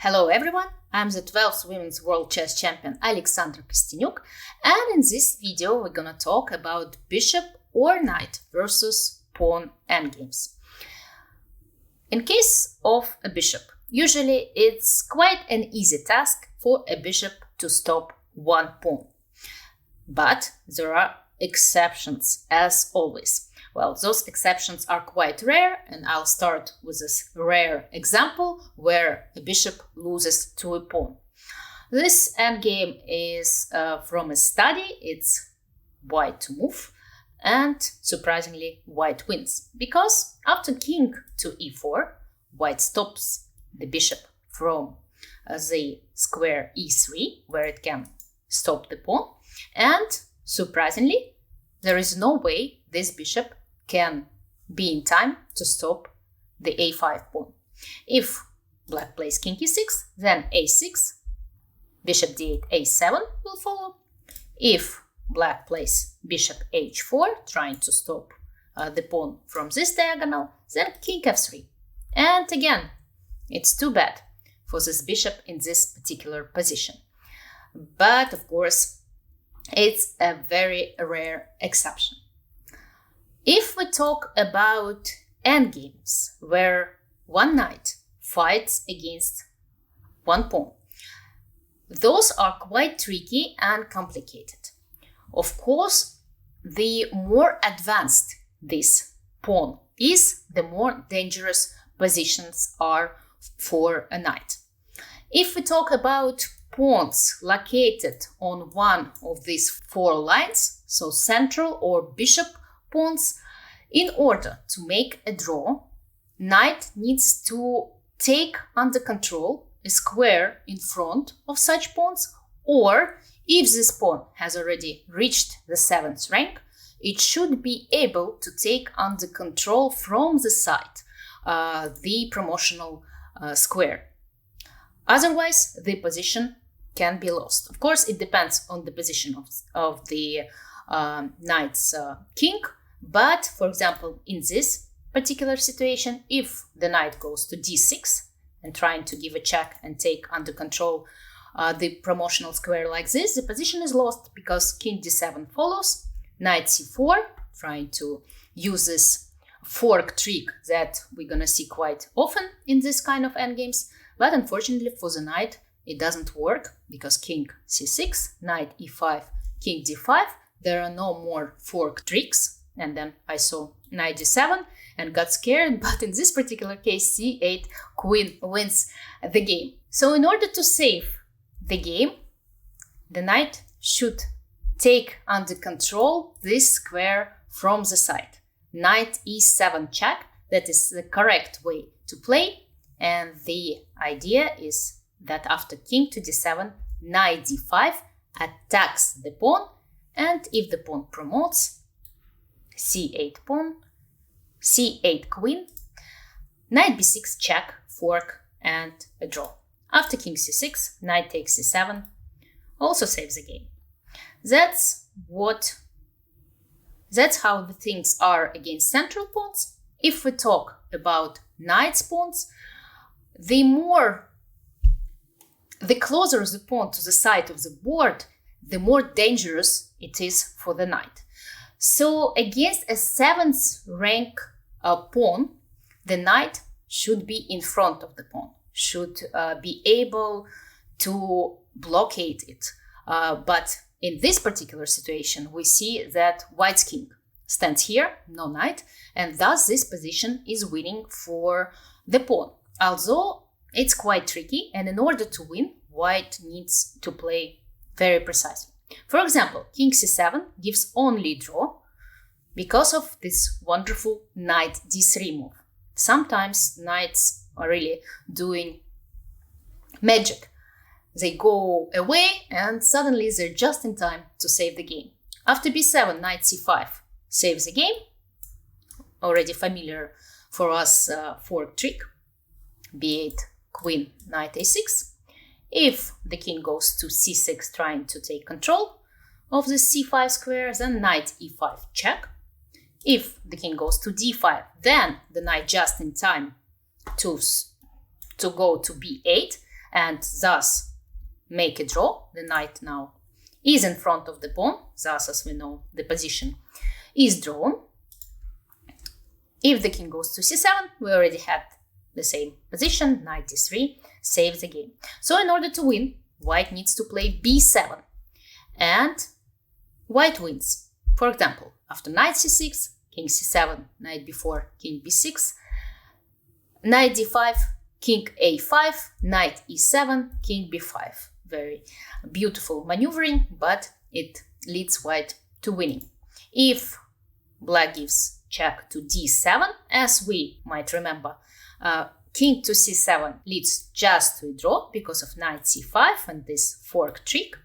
Hello everyone, I'm the 12th Women's World Chess Champion Alexandra Kostyniuk, and in this video we're gonna talk about bishop or knight versus pawn endgames. In case of a bishop, usually it's quite an easy task for a bishop to stop one pawn. But there are exceptions, as always. Well, those exceptions are quite rare, and I'll start with this rare example where a bishop loses to a pawn. This endgame is from a study. It's white to move, and surprisingly, white wins. Because after king to e4, white stops the bishop from the square e3, where it can stop the pawn, and surprisingly, there is no way this bishop can be in time to stop the a5 pawn. If black plays king e6, then a6, bishop d8, a7 will follow. If black plays bishop h4, trying to stop the pawn from this diagonal, then king f3. And again, it's too bad for this bishop in this particular position. But of course, it's a very rare exception. If we talk about endgames where one knight fights against one pawn, those are quite tricky and complicated. Of course, the more advanced this pawn is, the more dangerous positions are for a knight. If we talk about pawns located on one of these four lines, so central or bishop pawns, in order to make a draw, knight needs to take under control a square in front of such pawns, or if this pawn has already reached the 7th rank, it should be able to take under control from the side the promotional square. Otherwise, the position can be lost. Of course, it depends on the position of the knight's king. But, for example, in this particular situation, if the knight goes to d6 and trying to give a check and take under control the promotional square like this, the position is lost because king d7 follows, knight c4, trying to use this fork trick that we're gonna see quite often in this kind of endgames. But unfortunately for the knight, it doesn't work because king c6, knight e5, king d5, there are no more fork tricks. And then I saw knight d7 and got scared, but in this particular case, c8, queen wins the game. So in order to save the game, the knight should take under control this square from the side. Knight e7 check, that is the correct way to play. And the idea is that after king to d7, knight d5 attacks the pawn, and if the pawn promotes, c8 pawn, c8 queen, knight b6 check, fork, and a draw. After king c6, knight takes c7, also saves the game. That's how the things are against central pawns. If we talk about knight's pawns, the closer the pawn to the side of the board, the more dangerous it is for the knight. So against a 7th rank pawn, the knight should be in front of the pawn, should be able to blockade it. But in this particular situation, we see that white's king stands here, no knight, and thus this position is winning for the pawn. Although it's quite tricky, and in order to win, white needs to play very precisely. For example, king c7 gives only draw because of this wonderful knight d3 move. Sometimes knights are really doing magic. They go away and suddenly they're just in time to save the game. After b7, knight c5 saves the game. Already familiar for us fork trick. b8, queen, knight a6. If the king goes to c6 trying to take control of the c5 square, then knight e5 check. If the king goes to d5, then the knight just in time to go to b8, and thus make a draw. The knight now is in front of the pawn, thus, as we know, the position is drawn. If the king goes to c7, we already had the same position, knight d3, saves the game. So in order to win, white needs to play b7, and white wins. For example, after knight c6, king c7, knight b4, king b6, knight d5, king a5, knight e7, king b5. Very beautiful maneuvering, but it leads white to winning. If black gives check to d7, as we might remember, king to c7 leads just to a draw because of knight c5 and this fork trick.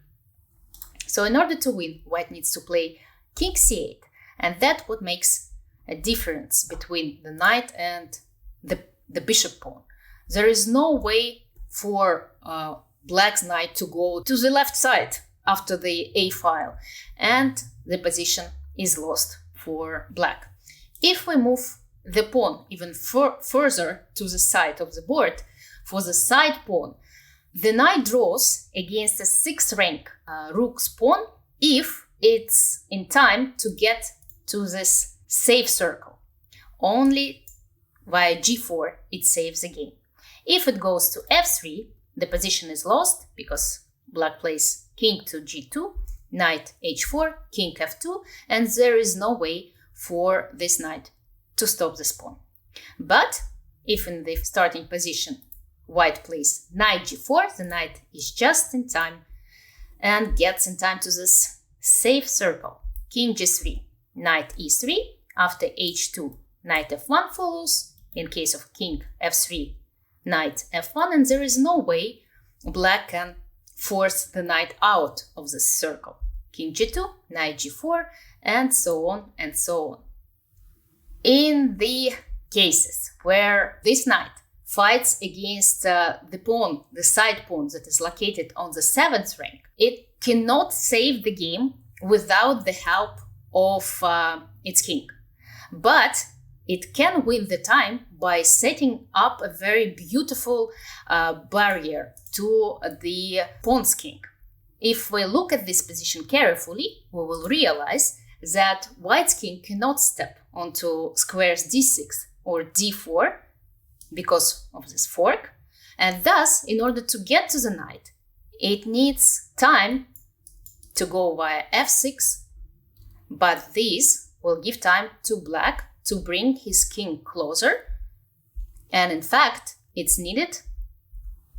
So in order to win, white needs to play king c8, and that's what makes a difference between the knight and the bishop pawn. There is no way for black's knight to go to the left side after the a file, and the position is lost for black. If we move the pawn even further to the side of the board, for the side pawn, the knight draws against a 6th rank rook's pawn if it's in time to get to this safe circle. Only via g4 it saves the game. If it goes to f3, the position is lost because black plays king to g2, knight h4, king f2, and there is no way for this knight to stop this pawn. But if in the starting position white plays knight g4, the knight is just in time and gets in time to this safe circle. King g3, knight e3, after h2, knight f1 follows. In case of king f3, knight f1, and there is no way black can force the knight out of this circle. King g2, knight g4, and so on and so on. In the cases where this knight fights against the pawn, the side pawn that is located on the 7th rank, it cannot save the game without the help of its king. But it can win the time by setting up a very beautiful barrier to the pawn's king. If we look at this position carefully, we will realize that white's king cannot step onto squares d6 or d4 because of this fork, and thus, in order to get to the knight, it needs time to go via f6, but this will give time to black to bring his king closer, and in fact, it's needed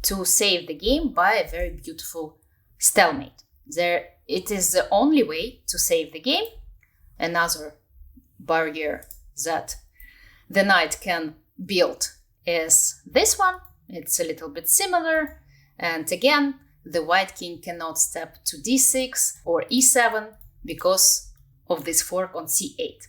to save the game by a very beautiful stalemate. It is the only way to save the game. Another barrier that the knight can build is this one. It's a little bit similar, and again, the white king cannot step to d6 or e7 because of this fork on c8.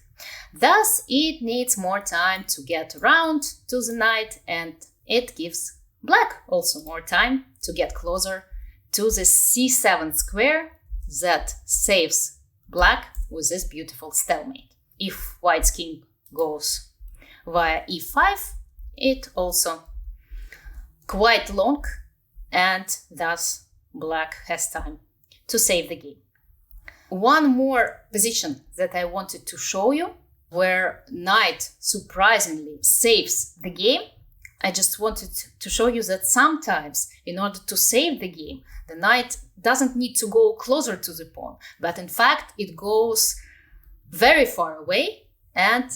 Thus, it needs more time to get around to the knight, and it gives black also more time to get closer to the c7 square that saves black with this beautiful stalemate. If white's king goes via e5, it also quite long, and thus black has time to save the game. One more position that I wanted to show you, where knight surprisingly saves the game. I just wanted to show you that sometimes, in order to save the game, the knight doesn't need to go closer to the pawn, but in fact it goes very far away, and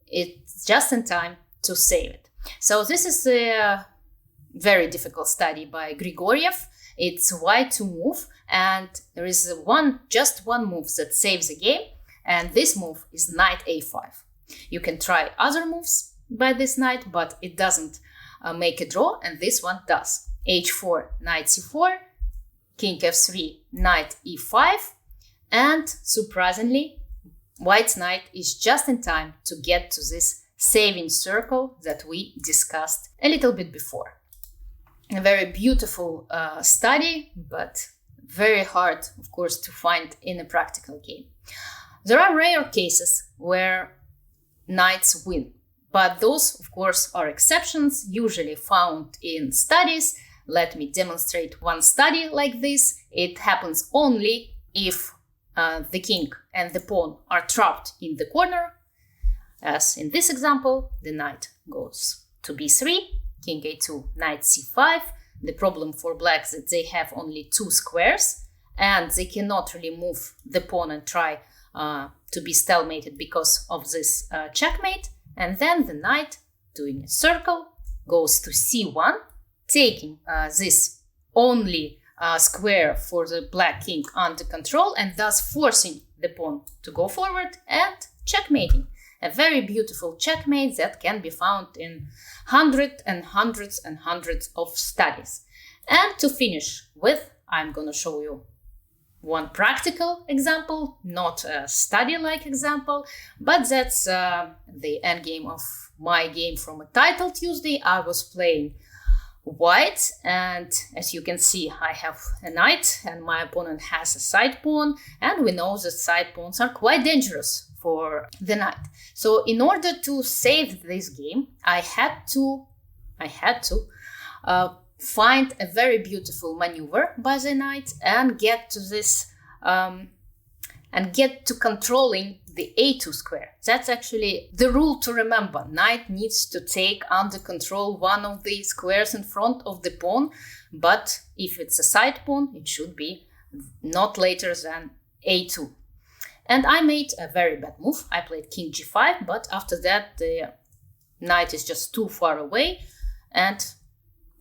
it's just in time to save it. So this is a very difficult study by Grigoriev. It's why to move, and there is just one move that saves the game, and this move is knight a5. You can try other moves by this knight, but it doesn't make a draw, and this one does. h4, knight c4, king f3, knight e5, and surprisingly, white's knight is just in time to get to this saving circle that we discussed a little bit before. A very beautiful study, but very hard, of course, to find in a practical game. There are rare cases where knights win, but those, of course, are exceptions, usually found in studies Let me demonstrate one study like this. It happens only if the king and the pawn are trapped in the corner. As in this example, the knight goes to b3, king a2, knight c5. The problem for black is that they have only 2 squares and they cannot really move the pawn and try to be stalemated because of this checkmate. And then the knight, doing a circle, goes to c1, taking this only square for the black king under control and thus forcing the pawn to go forward and checkmating. A very beautiful checkmate that can be found in hundreds and hundreds and hundreds of studies. And to finish with, I'm gonna show you one practical example, not a study-like example, but that's the endgame of my game from a title Tuesday. I was playing white, and as you can see, I have a knight and my opponent has a side pawn, and we know that side pawns are quite dangerous for the knight. So in order to save this game, I had to find a very beautiful maneuver by the knight and get to this and get to controlling the a2 square. That's actually the rule to remember. Knight needs to take under control one of the squares in front of the pawn, but if it's a side pawn, it should be not later than a2. And I made a very bad move. I played king g5, but after that the knight is just too far away, and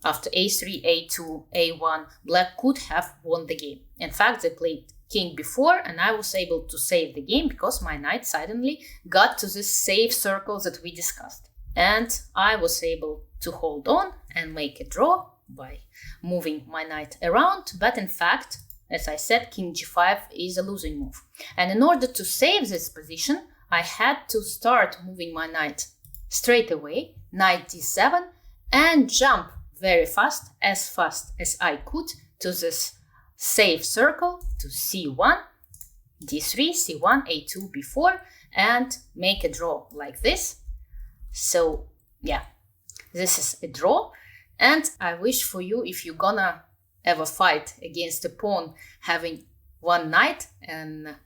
after a3, a2, a1, black could have won the game. In fact, they played king b4, and I was able to save the game because my knight suddenly got to this safe circle that we discussed. And I was able to hold on and make a draw by moving my knight around, but in fact, as I said, king g5 is a losing move. And in order to save this position, I had to start moving my knight straight away, knight d7, and jump very fast as I could, to this safe circle, to c1, d3, c1, a2, b4, and make a draw like this. So yeah, this is a draw. And I wish for you, if you're gonna ever fight against a pawn having one knight and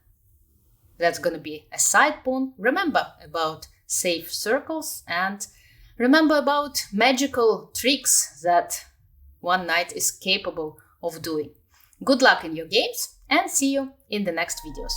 that's gonna be a side pawn, remember about safe circles and remember about magical tricks that one knight is capable of doing. Good luck in your games and see you in the next videos.